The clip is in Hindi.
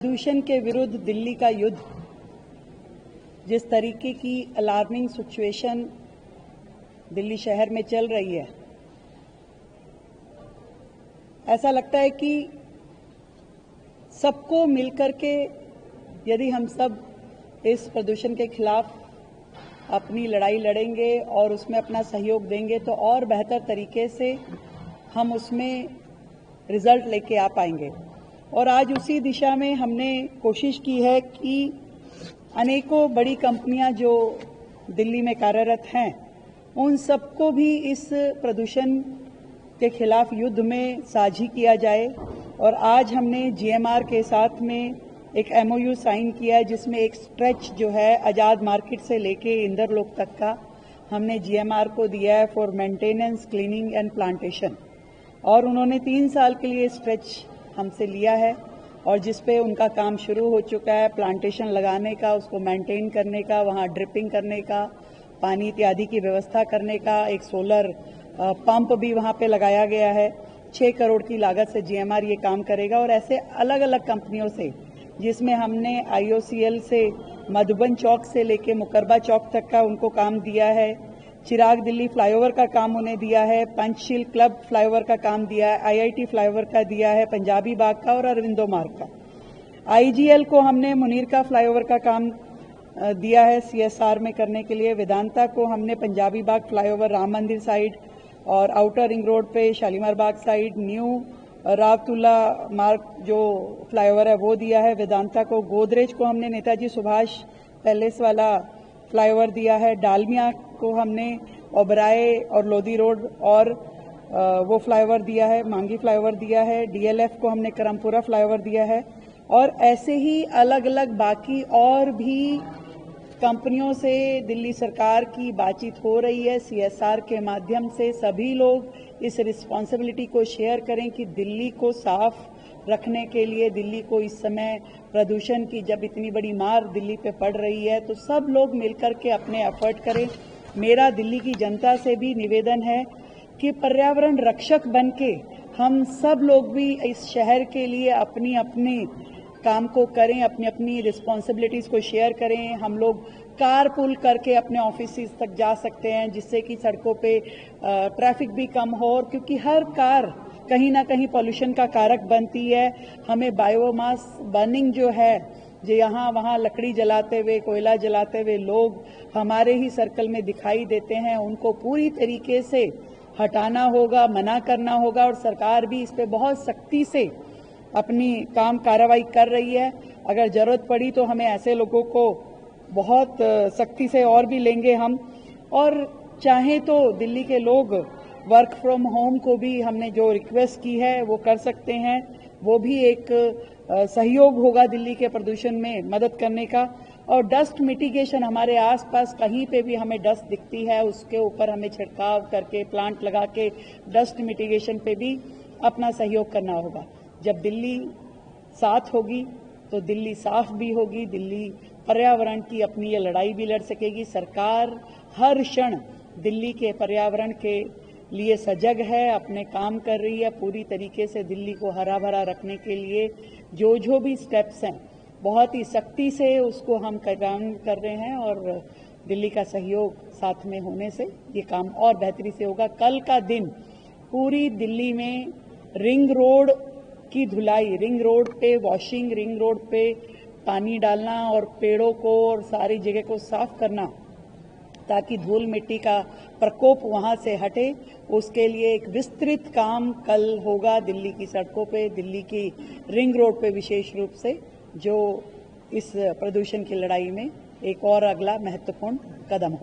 प्रदूषण के विरुद्ध दिल्ली का युद्ध, जिस तरीके की अलार्मिंग सिचुएशन दिल्ली शहर में चल रही है, ऐसा लगता है कि सबको मिलकर के यदि हम सब इस प्रदूषण के खिलाफ अपनी लड़ाई लड़ेंगे और उसमें अपना सहयोग देंगे तो और बेहतर तरीके से हम उसमें रिजल्ट लेके आ पाएंगे। और आज उसी दिशा में हमने कोशिश की है कि अनेकों बड़ी कंपनियां जो दिल्ली में कार्यरत हैं, उन सबको भी इस प्रदूषण के खिलाफ युद्ध में साझी किया जाए। और आज हमने जीएमआर के साथ में एक एमओयू साइन किया है, जिसमें एक स्ट्रेच जो है आज़ाद मार्केट से लेके इंदरलोक तक का हमने जीएमआर को दिया है for maintenance, cleaning and plantation. और उन्होंने 3 साल के लिए स्ट्रेच हमसे लिया है और जिसपे उनका काम शुरू हो चुका है, प्लांटेशन लगाने का, उसको मेंटेन करने का, वहाँ ड्रिपिंग करने का, पानी इत्यादि की व्यवस्था करने का, एक सोलर पंप भी वहाँ पे लगाया गया है। 6 करोड़ की लागत से जीएमआर ये काम करेगा। और ऐसे अलग अलग कंपनियों से, जिसमें हमने आईओसीएल से मधुबन चौक से लेके मुकरबा चौक तक का उनको काम दिया है, चिराग दिल्ली फ्लाईओवर का काम उन्हें दिया है, पंचशील क्लब फ्लाईओवर का काम दिया है, आईआईटी फ्लाईओवर का दिया है, पंजाबी बाग का और अरविंदो मार्ग का। आईजीएल को हमने मुनीर का फ्लाईओवर का काम दिया है सीएसआर में करने के लिए। वेदांता को हमने पंजाबी बाग फ्लाईओवर, राम मंदिर साइड और आउटर रिंग रोड पे शालीमार बाग साइड, न्यू रावतुल्ला मार्ग जो फ्लाईओवर है वो दिया है वेदांता को। गोदरेज को हमने नेताजी सुभाष पैलेस वाला फ्लाईओवर दिया है। डालमिया को हमने ओबराय और लोधी रोड और वो फ्लाईओवर दिया है, मांगी फ्लाईओवर दिया है। डीएलएफ को हमने करमपुरा फ्लाईओवर दिया है। और ऐसे ही अलग अलग बाकी और भी कंपनियों से दिल्ली सरकार की बातचीत हो रही है। सीएसआर के माध्यम से सभी लोग इस रिस्पॉन्सिबिलिटी को शेयर करें कि दिल्ली को साफ रखने के लिए, दिल्ली को इस समय प्रदूषण की जब इतनी बड़ी मार दिल्ली पे पड़ रही है तो सब लोग मिलकर के अपने एफर्ट करें। मेरा दिल्ली की जनता से भी निवेदन है कि पर्यावरण रक्षक बनके हम सब लोग भी इस शहर के लिए अपनी अपनी काम को करें, अपनी अपनी रिस्पॉन्सिबिलिटीज को शेयर करें। हम लोग कार पुल करके अपने ऑफिस तक जा सकते हैं, जिससे कि सड़कों पे ट्रैफिक भी कम हो। और क्योंकि हर कार कहीं ना कहीं पॉल्यूशन का कारक बनती है, हमें बायोमास बर्निंग जो है, जो यहाँ वहाँ लकड़ी जलाते हुए, कोयला जलाते हुए लोग हमारे ही सर्कल में दिखाई देते हैं, उनको पूरी तरीके से हटाना होगा, मना करना होगा। और सरकार भी इस पे बहुत सख्ती से अपनी काम कार्रवाई कर रही है। अगर जरूरत पड़ी तो हमें ऐसे लोगों को बहुत सख्ती से और भी लेंगे हम। और चाहें तो दिल्ली के लोग वर्क फ्रॉम होम को भी हमने जो रिक्वेस्ट की है वो कर सकते हैं, वो भी एक सहयोग होगा दिल्ली के प्रदूषण में मदद करने का। और डस्ट मिटिगेशन, हमारे आसपास कहीं पे भी हमें डस्ट दिखती है उसके ऊपर हमें छिड़काव करके, प्लांट लगा के डस्ट मिटिगेशन पे भी अपना सहयोग करना होगा। जब दिल्ली साथ होगी तो दिल्ली साफ भी होगी, दिल्ली पर्यावरण की अपनी ये लड़ाई भी लड़ सकेगी। सरकार हर क्षण दिल्ली के पर्यावरण के लिए सजग है, अपने काम कर रही है पूरी तरीके से। दिल्ली को हरा भरा रखने के लिए जो भी स्टेप्स हैं, बहुत ही सख्ती से उसको हम काम कर रहे हैं। और दिल्ली का सहयोग साथ में होने से ये काम और बेहतरी से होगा। कल का दिन पूरी दिल्ली में रिंग रोड की धुलाई, रिंग रोड पे वॉशिंग, रिंग रोड पे पानी डालना और पेड़ों को और सारी जगह को साफ करना, ताकि धूल मिट्टी का प्रकोप वहां से हटे, उसके लिए एक विस्तृत काम कल होगा दिल्ली की सड़कों पे, दिल्ली की रिंग रोड पे विशेष रूप से, जो इस प्रदूषण की लड़ाई में एक और अगला महत्वपूर्ण कदम हो।